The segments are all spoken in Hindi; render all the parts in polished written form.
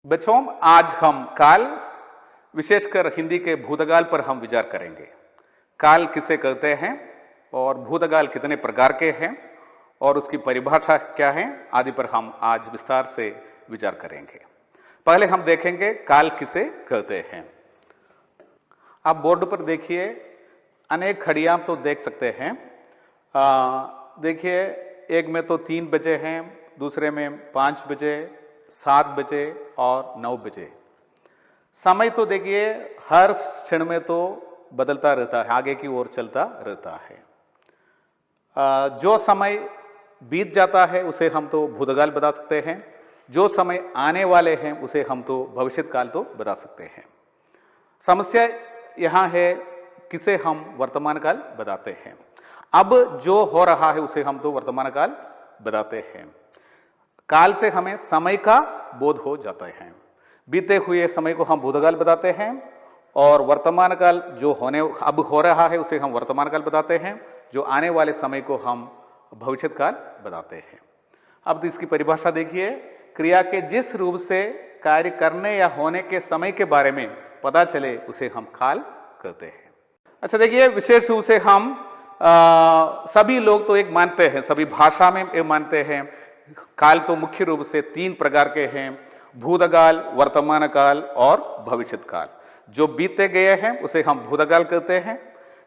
बच्चों, आज हम काल, विशेषकर हिंदी के भूतकाल पर हम विचार करेंगे। काल किसे कहते हैं और भूतकाल कितने प्रकार के हैं और उसकी परिभाषा क्या है आदि पर हम आज विस्तार से विचार करेंगे। पहले हम देखेंगे काल किसे कहते हैं। आप बोर्ड पर देखिए, अनेक घड़ियां तो देख सकते हैं। देखिए, एक में तो 3 बजे हैं, दूसरे में 5 बजे, 7 बजे और 9 बजे। समय तो देखिए हर क्षण में तो बदलता रहता है, आगे की ओर चलता रहता है। जो समय बीत जाता है उसे हम तो भूतकाल बता सकते हैं, जो समय आने वाले हैं उसे हम तो भविष्यकाल तो बता सकते हैं। समस्या यहां है किसे हम वर्तमान काल बताते हैं। अब जो हो रहा है उसे हम तो वर्तमान काल बताते हैं। काल से हमें समय का बोध हो जाता है। बीते हुए समय को हम भूतकाल बताते हैं और वर्तमान काल जो अब हो रहा है उसे हम वर्तमान काल बताते हैं, जो आने वाले समय को हम भविष्य काल बताते हैं। अब इसकी परिभाषा देखिए, क्रिया के जिस रूप से कार्य करने या होने के समय के बारे में पता चले उसे हम काल कहते हैं। अच्छा देखिए, विशेष रूप से हम सभी लोग तो एक मानते हैं, सभी भाषा में एक मानते हैं। काल तो मुख्य रूप से 3 प्रकार के हैं, भूतकाल, वर्तमान काल और भविष्यत काल। जो बीते गए हैं उसे हम भूतकाल कहते हैं,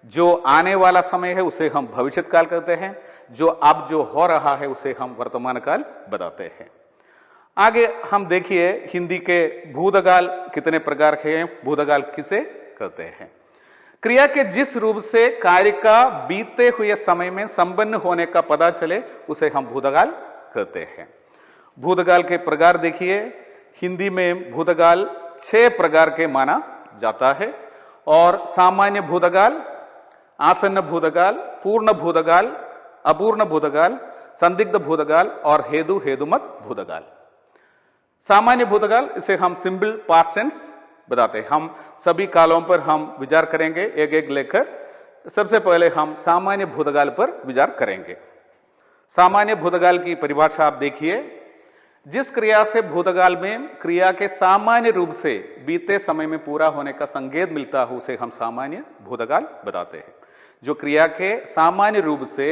जो आने वाला समय है उसे हम भविष्यत काल कहते हैं, जो अब जो हो रहा है उसे हम वर्तमान काल बताते हैं। आगे हम देखिए, हिंदी के भूतकाल कितने प्रकार के हैं, भूतकाल किसे कहते हैं। क्रिया के जिस रूप से कार्य का बीते हुए समय में संपन्न होने का पता चले उसे हम भूतकाल कहते हैं। भूतकाल के प्रकार देखिए, हिंदी में भूतकाल 6 प्रकार के माना जाता है और सामान्य भूतकाल, आसन्न भूतकाल, पूर्ण भूतकाल, अपूर्ण भूतकाल, संदिग्ध भूतकाल और हेतुमत भूतकाल। सामान्य भूतकाल इसे हम सिंपल पास्ट टेंस बताते हैं। हम सभी कालों पर हम विचार करेंगे एक एक लेकर। सबसे पहले हम सामान्य भूतकाल पर विचार करेंगे। सामान्य भूतकाल की परिभाषा आप देखिए, जिस क्रिया से भूतकाल में क्रिया के सामान्य रूप से बीते समय में पूरा होने का संकेत मिलता हो उसे हम सामान्य भूतकाल बताते हैं। जो क्रिया के सामान्य रूप से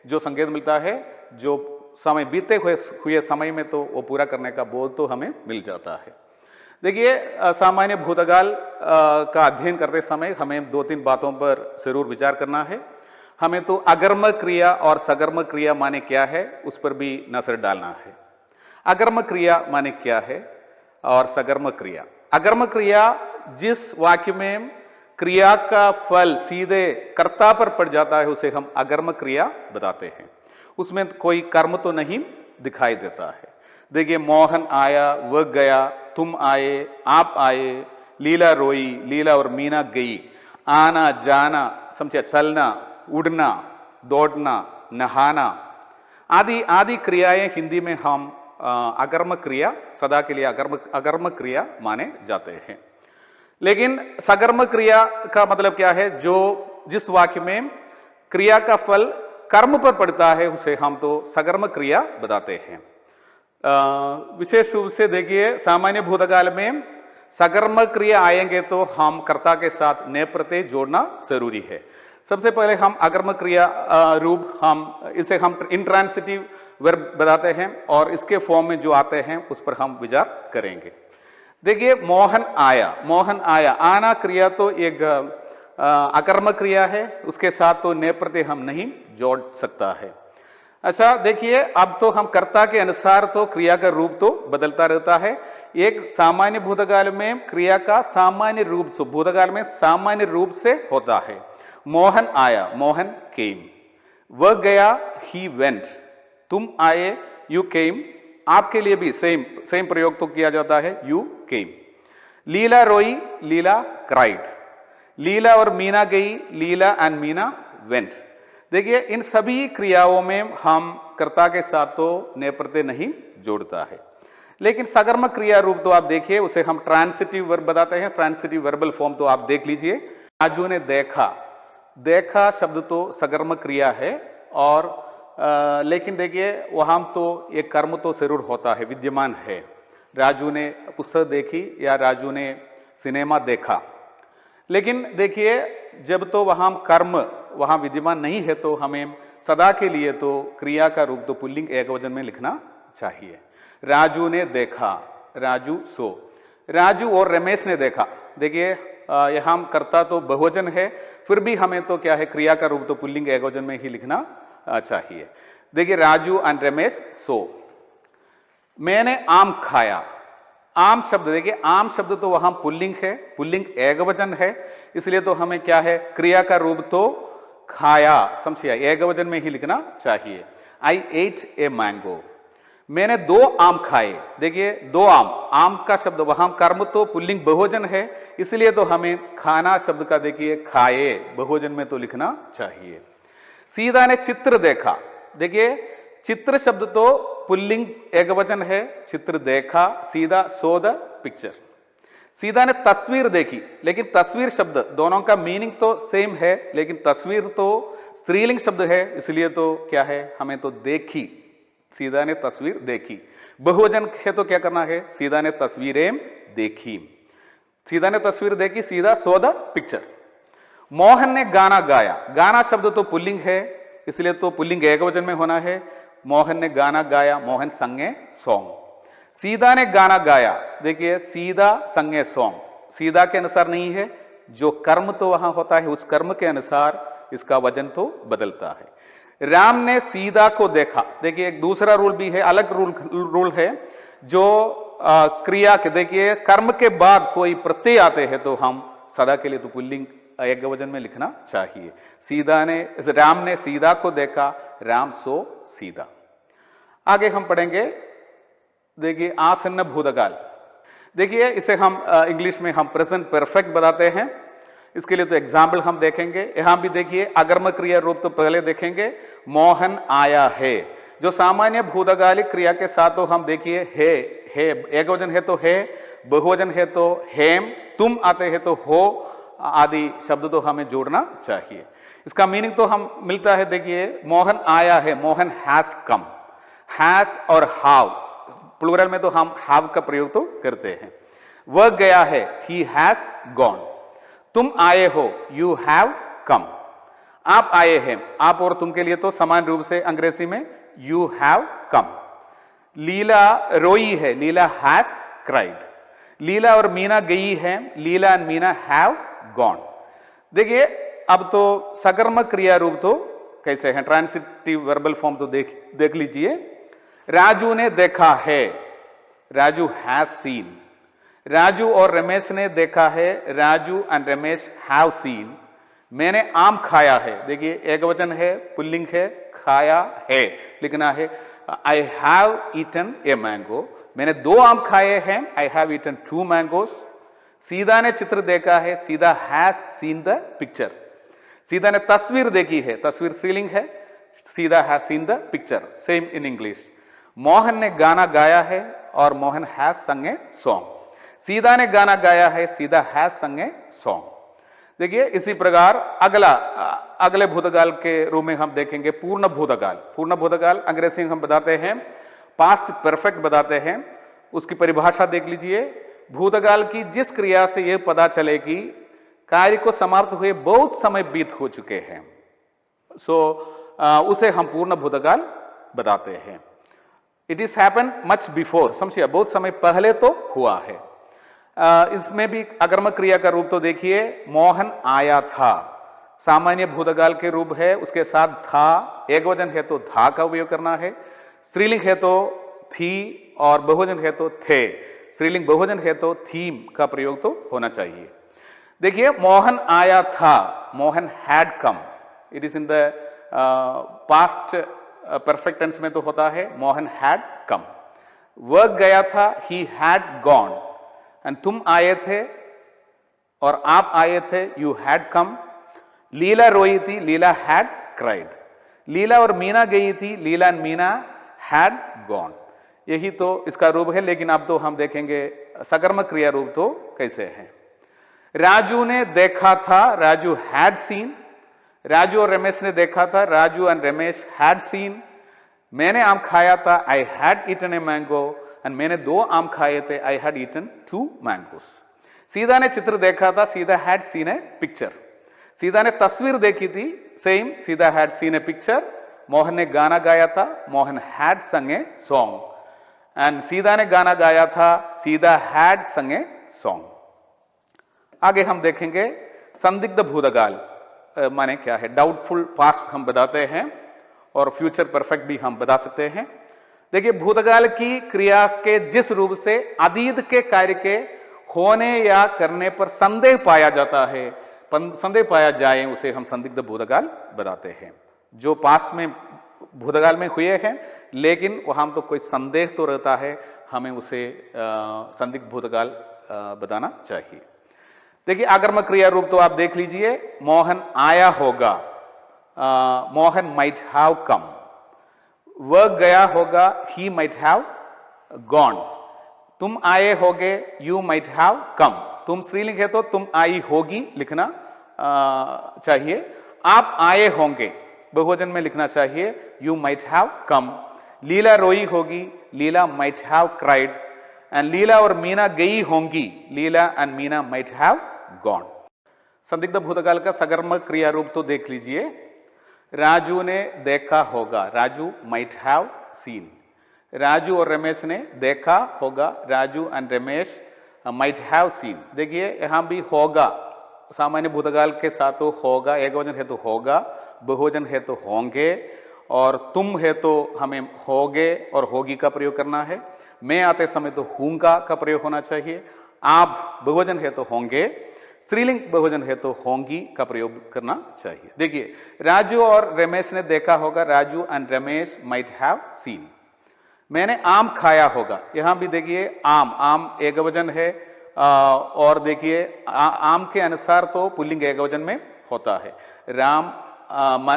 जो संकेत मिलता है, जो समय बीते हुए समय में तो वो पूरा करने का बोध तो हमें मिल जाता है। देखिए, सामान्य भूतकाल का अध्ययन करते समय हमें 2-3 बातों पर जरूर विचार करना है। हमें तो अकर्मक क्रिया और सकर्मक क्रिया माने क्या है उस पर भी नजर डालना है। अकर्मक क्रिया माने क्या है और सकर्मक क्रिया। अकर्मक क्रिया जिस वाक्य में क्रिया का फल सीधे कर्ता पर पड़ जाता है उसे हम अकर्मक क्रिया बताते हैं। उसमें कोई कर्म तो नहीं दिखाई देता है। देखिए, मोहन आया, वह गया, तुम आए, आप आए, लीला रोई, लीला और मीना गई, आना जाना, समझे, चलना, उड़ना, दौड़ना, नहाना आदि आदि क्रियाएं हिंदी में हम अकर्मक क्रिया, सदा के लिए अकर्मक क्रिया माने जाते हैं। लेकिन सकर्मक क्रिया का मतलब क्या है? जो जिस वाक्य में क्रिया का फल कर्म पर पड़ता है उसे हम तो सकर्मक क्रिया बताते हैं। विशेष रूप से देखिए, सामान्य भूतकाल में सकर्मक क्रिया आएंगे तो हम कर्ता के साथ ने प्रत्यय जोड़ना जरूरी है। सबसे पहले हम अकर्मक क्रिया रूप इसे हम इंट्रांसिटिव वर्ब बताते हैं और इसके फॉर्म में जो आते हैं उस पर हम विचार करेंगे। देखिए, मोहन आया, मोहन आया, आना क्रिया तो एक अकर्मक क्रिया है, उसके साथ तो ने प्रत्यय हम नहीं जोड़ सकता है। अच्छा देखिए, अब तो हम कर्ता के अनुसार तो क्रिया का रूप तो बदलता रहता है। एक सामान्य भूतकाल में क्रिया का सामान्य रूप से भूतकाल में सामान्य रूप से होता है। मोहन आया, मोहन केम, वह गया, ही वेंट, तुम आए, यू केम, आपके लिए भी सेम प्रयोग तो किया जाता है, यू केम। लीला रोई, लीला क्राइड, लीला और मीना गई, लीला एंड मीना वेंट। देखिए, इन सभी क्रियाओं में हम कर्ता के साथ तो ने प्रत्यय नहीं जोड़ता है। लेकिन सकर्मक क्रिया रूप तो आप देखिए, उसे हम ट्रांसिटिव वर्ब बताते हैं। ट्रांसिटिव वर्बल फॉर्म तो आप देख लीजिए। राजू ने देखा, देखा शब्द तो सकर्मक क्रिया है और लेकिन देखिए वहां तो एक कर्म तो जरूर होता है, विद्यमान है। राजू ने पुस्तक देखी या राजू ने सिनेमा देखा। लेकिन देखिए, जब तो वहां कर्म वहां विद्यमान नहीं है तो हमें सदा के लिए तो क्रिया का रूप तो पुल्लिंग एकवचन में लिखना चाहिए। राजू ने देखा, राजू सो। राजू और रमेश ने देखा। देखिए, यहां कर्ता तो बहुवचन है, फिर भी हमें तो क्या है, क्रिया का रूप तो पुल्लिंग एकवचन में ही लिखना चाहिए। देखिए, राजू एंड रमेश सो। मैंने आम खाया। आम शब्द देखिए, आम शब्द तो वहां पुल्लिंग है, पुल्लिंग एकवचन है, इसलिए तो हमें क्या है, क्रिया का रूप तो खाया, समझिए, एकवचन में ही लिखना चाहिए। आई एट ए मैंगो। मैंने 2 आम खाए। देखिए, 2 आम, आम का शब्द वहां कर्म तो पुल्लिंग बहुवचन है, इसलिए तो हमें खाना शब्द का देखिए खाए बहुवचन में तो लिखना चाहिए। सीधा ने चित्र देखा। देखिए, चित्र शब्द तो पुल्लिंग एकवचन है, चित्र देखा, सीधा सो द पिक्चर। सीधा ने तस्वीर देखी। लेकिन तस्वीर शब्द दोनों का मीनिंग तो सेम है, लेकिन तस्वीर तो स्त्रीलिंग शब्द है, इसलिए तो क्या है, हमें तो देखी। सीधा ने तस्वीर देखी। बहुवचन है तो क्या करना है, सीधा ने तस्वीरें देखी। सीधा ने तस्वीर देखी, सीधा सो द पिक्चर। मोहन ने गाना गाया। गाना शब्द तो पुल्लिंग है, इसलिए तो पुल्लिंग एकवचन में होना है। मोहन ने गाना गाया, मोहन संगे सॉन्ग। सीधा ने गाना गाया। देखिए, सीधा संगे सॉन्ग, सीधा के अनुसार नहीं है, जो कर्म तो वहां होता है उस कर्म के अनुसार इसका वजन तो बदलता है। राम ने सीधा को देखा। देखिए, एक दूसरा रूल भी है, अलग रूल है, जो क्रिया के, देखिए, कर्म के बाद कोई प्रत्यय आते हैं तो हम सदा के लिए तो पुल्लिंग एकवचन में लिखना चाहिए। सीधा ने, राम ने सीधा को देखा, राम सो सीधा। आगे हम पढ़ेंगे, देखिए, आसन्न भूतकाल। देखिए, इसे हम इंग्लिश में हम प्रेजेंट परफेक्ट बताते हैं। इसके लिए तो एग्जाम्पल हम देखेंगे। यहां भी देखिए, अकर्मक क्रिया रूप तो पहले देखेंगे, मोहन आया है। जो सामान्य भूतकालिक क्रिया के साथ तो हम देखिए है एकवचन है तो है, बहुवचन है तो हेम, तुम आते हैं तो हो आदि शब्द तो हमें जोड़ना चाहिए। इसका मीनिंग तो हम मिलता है। देखिए, मोहन आया है, मोहन हैज कम। हैज और हाव, प्लूरल में तो हम हैव का प्रयोग तो करते हैं। वह गया है, ही हैज गॉन। तुम आए हो, यू हैव कम। आप आए हैं, आप और तुम के लिए तो समान रूप से अंग्रेजी में यू हैव कम। लीला रोई है, लीला हैज क्राइड। लीला और मीना गई है, लीला एंड मीना हैव गॉन। देखिए, अब तो सकर्मक क्रिया रूप तो कैसे हैं, ट्रांसिटिव वर्बल फॉर्म तो देख लीजिए। राजू ने देखा है, राजू हैज सीन। राजू और रमेश ने देखा है, Raju and Ramesh have seen. मैंने आम खाया है। देखिए, एकवचन है, पुल्लिंग है, खाया है लिखना है। I have eaten a mango. मैंने 2 आम खाए हैं, आई हैव ईटन 2 मैंगोस। सीधा ने चित्र देखा है, सीधा has seen the picture. Sidha ने तस्वीर देखी है, तस्वीर स्त्रीलिंग है, सीधा has seen the picture, same in English. Mohan ने गाना गाया है और मोहन हैज संग ए सॉन्ग। सीधा ने गाना गाया है, सीधा हैज संग ए सॉन्ग। देखिए, इसी प्रकार अगले भूतकाल के रूप में हम देखेंगे पूर्ण भूतकाल। पूर्ण भूतकाल अंग्रेजी में हम बताते हैं पास्ट परफेक्ट बताते हैं। उसकी परिभाषा देख लीजिए। भूतकाल की जिस क्रिया से यह पता चले कि कार्य को समाप्त हुए बहुत समय बीत हो चुके हैं, उसे हम पूर्ण भूतकाल बताते हैं। It is happen much before, समझिए, बहुत समय पहले तो हुआ है। इसमें भी अकर्मक क्रिया का रूप तो देखिए, मोहन आया था, सामान्य भूतकाल के रूप है, उसके साथ था। एकवचन है तो था का उपयोग करना है। स्त्रीलिंग है तो थी और बहुवचन है तो थे। स्त्रीलिंग बहुवचन है तो थीम का प्रयोग तो होना चाहिए। देखिए, मोहन आया था, Mohan had come. It is in the past perfect tense में तो होता है मोहन हैड कम। वह गया था, ही हैड गॉन। एंड तुम आए थे और आप आए थे, यू हैड कम। लीला रोई थी, लीला हैड क्राइड। लीला और मीना गई थी, लीला एंड मीना हैड गॉन। यही तो इसका रूप है। लेकिन अब तो हम देखेंगे सकर्मक क्रिया रूप तो कैसे है। राजू ने देखा था, राजू हैड सीन। राजू और रमेश ने देखा था, Raju and Ramesh had seen. मैंने आम खाया था, I had eaten a mango. And मैंने 2 आम खाए थे, आई हैड ईटन 2 मैंगोस। सीधा ने चित्र देखा था, सीधा had seen A picture. Sidha ने तस्वीर देखी थी, सेम सीधा had seen A picture. Mohan ने गाना गाया था, मोहन हैड संग ए सॉन्ग। एंड सीधा ने गाना गाया था, सीधा हैड संग ए सॉन्ग। आगे हम देखेंगे संदिग्ध भूतकाल माने क्या है। डाउटफुल पास्ट हम बताते हैं और फ्यूचर परफेक्ट भी हम बता सकते हैं। देखिए, भूतकाल की क्रिया के जिस रूप से अतीत के कार्य के होने या करने पर संदेह पाया जाता है, संदेह पाया जाए, उसे हम संदिग्ध भूतकाल बताते हैं। जो पास्ट में भूतकाल में हुए हैं लेकिन वहां तो कोई संदेह तो रहता है, हमें उसे संदिग्ध भूतकाल बताना चाहिए। देखिए, आगर्मक क्रिया रूप तो आप देख लीजिए। मोहन आया होगा, मोहन माइट हैव कम। वह गया होगा, ही माइट हैव गॉन। तुम आए होगे, यू माइट हैव कम। तुम स्त्रीलिंग है तो तुम आई होगी लिखना चाहिए। आप आए होंगे, बहुवचन में लिखना चाहिए, you might have come. Leela रोई होगी, Leela might have cried. And Leela और मीना गई होंगी, Leela and Meena might have gone. संदिग्ध भूतकाल का सकर्मक क्रिया रूप तो देख लीजिए। राजू ने देखा होगा, Raju might have scene. Raju और रमेश ने देखा होगा, Raju and Ramesh might have scene. देखिए, यहां भी होगा सामान्य भूतकाल के साथ तो होगा, एकवचन है तो होगा, बहुवचन है तो होंगे, और तुम है तो हमें होगे और होगी का प्रयोग करना है। मैं आते समय तो हूंगा का प्रयोग होना चाहिए। आप बहुवचन है तो होंगे, स्त्रीलिंग बहुवचन है तो होंगी का प्रयोग करना चाहिए। देखिए, राजू और रमेश ने देखा होगा, Raju and Ramesh might have scene. मैंने आम खाया होगा, यहां भी देखिए आम एकवचन है, और देखिए आम के अनुसार तो पुल्लिंग एकवचन में होता है।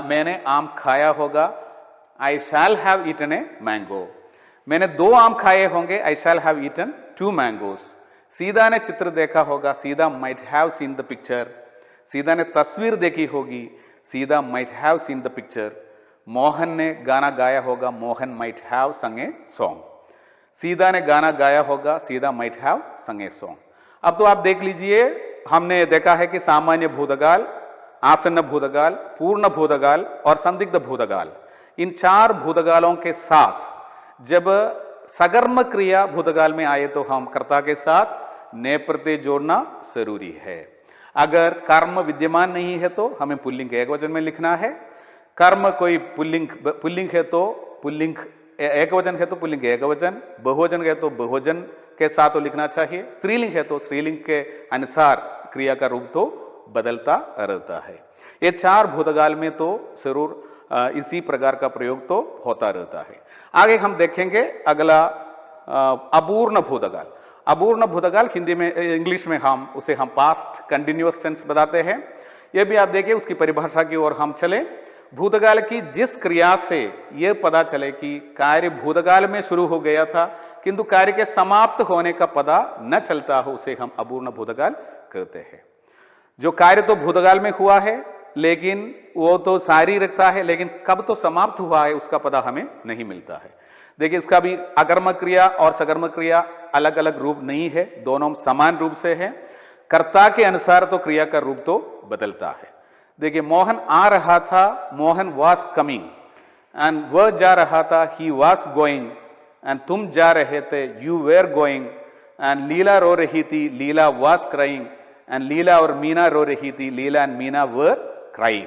मैंने आम खाया होगा, I shall have eaten a mango. मैंने 2 आम खाए होंगे, I shall have eaten 2 mangoes. Sidha ने चित्र देखा होगा, Sidha might have seen the picture. Sidha ने तस्वीर देखी होगी, Sidha might have seen the picture. Mohan ने गाना गाया होगा, मोहन माइट हैव संग ए सॉन्ग। सीधा ने गाना गाया होगा, सीधा माइट हैव संग ए सॉन्ग। अब तो आप देख लीजिए, हमने देखा है कि सामान्य भूतकाल, आसन्न भूतकाल, पूर्ण भूतकाल और संदिग्ध भूतकाल, इन 4 भूतकालों के साथ जब सकर्म क्रिया भूतकाल में आए तो हम कर्ता के साथ ने प्रत्यय जोड़ना जरूरी है। अगर कर्म विद्यमान नहीं है तो हमें पुल्लिंग एकवचन में लिखना है। कर्म कोई पुल्लिंग है तो पुल्लिंग एकवचन है तो पुल्लिंग एकवचन, बहुवचन है तो बहुवचन के साथ तो लिखना चाहिए। स्त्रीलिंग है तो स्त्रीलिंग के अनुसार क्रिया का रूप तो बदलता रहता है। ये 4 भूतकाल में तो जरूर इसी प्रकार का प्रयोग तो होता रहता है। आगे हम देखेंगे अगला अपूर्ण भूतकाल। अपूर्ण भूतकाल हिंदी में, इंग्लिश में हम पास्ट कंटिन्यूअस टेंस बताते हैं। यह भी आप देखिए, उसकी परिभाषा की ओर हम चले। भूतकाल की जिस क्रिया से यह पता चले कि कार्य भूतकाल में शुरू हो गया था किंतु कार्य के समाप्त होने का पता न चलता हो, उसे हम अपूर्ण भूतकाल कहते हैं। जो कार्य तो भूतकाल में हुआ है लेकिन वो तो सारी रखता है, लेकिन कब तो समाप्त हुआ है उसका पता हमें नहीं मिलता है। देखिए, इसका भी अकर्मक क्रिया और सकर्मक क्रिया अलग अलग रूप नहीं है, दोनों समान रूप से है। कर्ता के अनुसार तो क्रिया का रूप तो बदलता है। देखिए, मोहन आ रहा था, मोहन वॉज कमिंग। एंड वह जा रहा था, ही वॉज गोइंग। एंड तुम जा रहे थे, यू वेर गोइंग। एंड लीला रो रही थी, लीला वॉज क्राइंग। एंड लीला और मीना रो रही थी, लीला एंड मीना वर क्राइंग।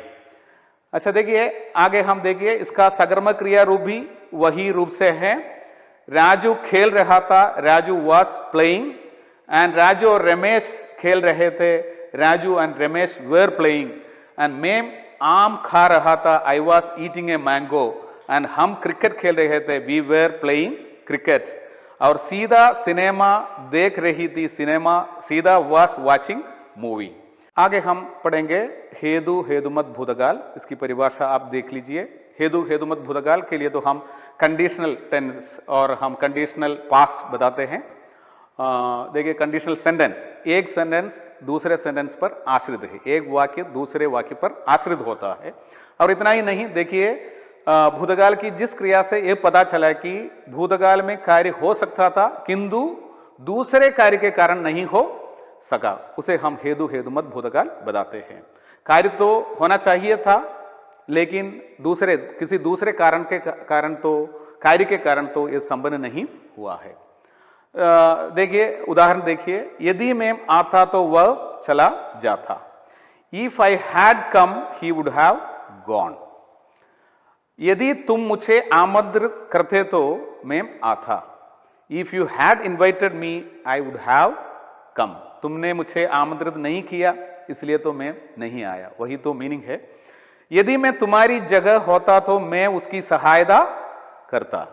अच्छा, देखिए आगे हम देखिए, इसका सकर्मक क्रिया रूप भी वही रूप से है। राजू खेल रहा था, Raju was playing. And Raju और रमेश खेल रहे थे, Raju and Ramesh were playing. And मैं आम खा रहा था, I was eating a mango. And हम क्रिकेट खेल रहे थे, वी वेर प्लेइंग क्रिकेट। और सीधा सिनेमा देख रही थी, सिनेमा सीधा वॉज वॉचिंग मूवी। आगे हम पढ़ेंगे हेतु हेतुमत भूतकाल। इसकी परिभाषा आप देख लीजिए। हेतु हेतुमत भूतकाल के लिए तो हम कंडीशनल टेंस और हम कंडीशनल पास्ट बताते हैं। देखिए, कंडीशनल सेंटेंस, एक सेंटेंस दूसरे सेंटेंस पर आश्रित है, एक वाक्य दूसरे वाक्य पर आश्रित होता है। और इतना ही नहीं, देखिए भूतकाल की जिस क्रिया से यह पता चला कि भूतकाल में कार्य हो सकता था किंतु दूसरे कार्य के कारण नहीं हो सका, उसे हम हेतु हेतुमत भूतकाल बताते हैं। कार्य तो होना चाहिए था लेकिन किसी दूसरे कारण के कारण तो कार्य के कारण तो यह संपन्न नहीं हुआ है। देखिए उदाहरण देखिए, यदि मैं आता तो वह चला जाता। If I had come he would have gone. यदि तुम मुझे आमंत्रित करते तो मैं आता। If you had invited me I would have come. तुमने मुझे आमंत्रित नहीं किया इसलिए तो मैं नहीं आया, वही तो मीनिंग है। यदि मैं तुम्हारी जगह होता तो मैं उसकी सहायता करता।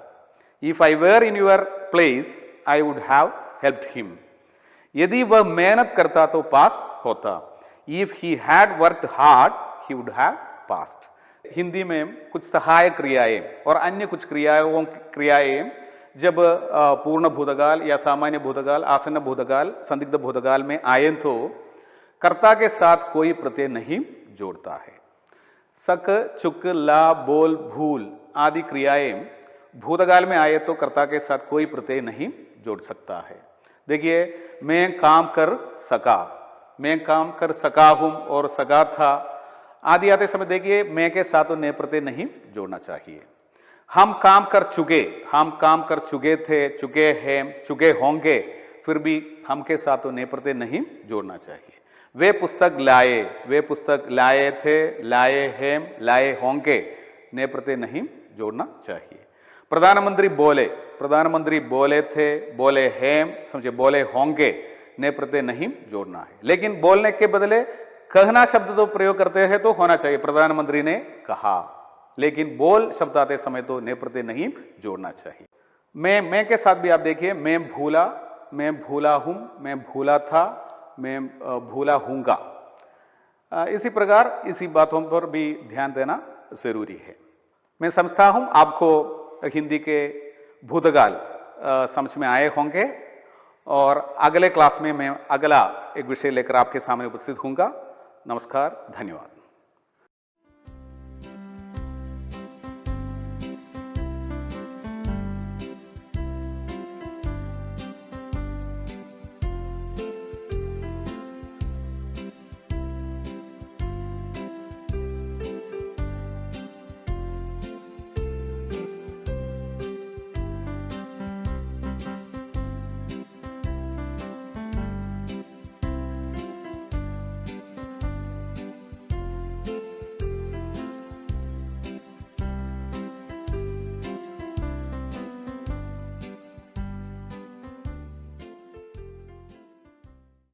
If I were in your place I would have helped him. यदि वह मेहनत करता तो पास होता। If he had worked hard he would have passed. Hindi में कुछ सहायक क्रियाएं और अन्य कुछ क्रियाएं जब पूर्ण भूतकाल या सामान्य भूतकाल, आसन्न भूतकाल, संदिग्ध भूतकाल में आए तो कर्ता के साथ कोई प्रत्यय नहीं जोड़ता है। सक, चुक, ला, बोल, भूल आदि क्रियाएं भूतकाल में आए तो कर्ता के साथ कोई प्रत्यय नहीं जोड़ सकता है। देखिए, मैं काम कर सका, मैं काम कर सका हूं और सका था आदि आते समय देखिए मैं के साथ तो ने प्रत्यय नहीं जोड़ना चाहिए। हम काम कर चुके, हम काम कर चुके थे, चुके हैं, चुके होंगे, फिर भी हम के साथ तो ने प्रत्यय नहीं जोड़ना चाहिए। वे पुस्तक लाए, वे पुस्तक लाए थे, लाए हैं, लाए होंगे, ने प्रत्यय नहीं जोड़ना चाहिए। प्रधानमंत्री बोले, प्रधानमंत्री बोले थे, बोले हैं, समझे बोले होंगे, ने प्रत्यय नहीं जोड़ना है। लेकिन बोलने के बदले कहना शब्द तो प्रयोग करते हैं तो होना चाहिए, प्रधानमंत्री ने कहा, लेकिन बोल शब्द आते समय तो ने प्रत्यय नहीं जोड़ना चाहिए। मैं के साथ भी आप देखिए, मैं भूला, मैं भूला हूं, मैं भूला था, मैं भूला हूंगा। इसी प्रकार इसी बातों पर भी ध्यान देना जरूरी है। मैं समझता हूं आपको हिंदी के भूतकाल समझ में आए होंगे और अगले क्लास में मैं अगला एक विषय लेकर आपके सामने उपस्थित होऊंगा। नमस्कार, धन्यवाद।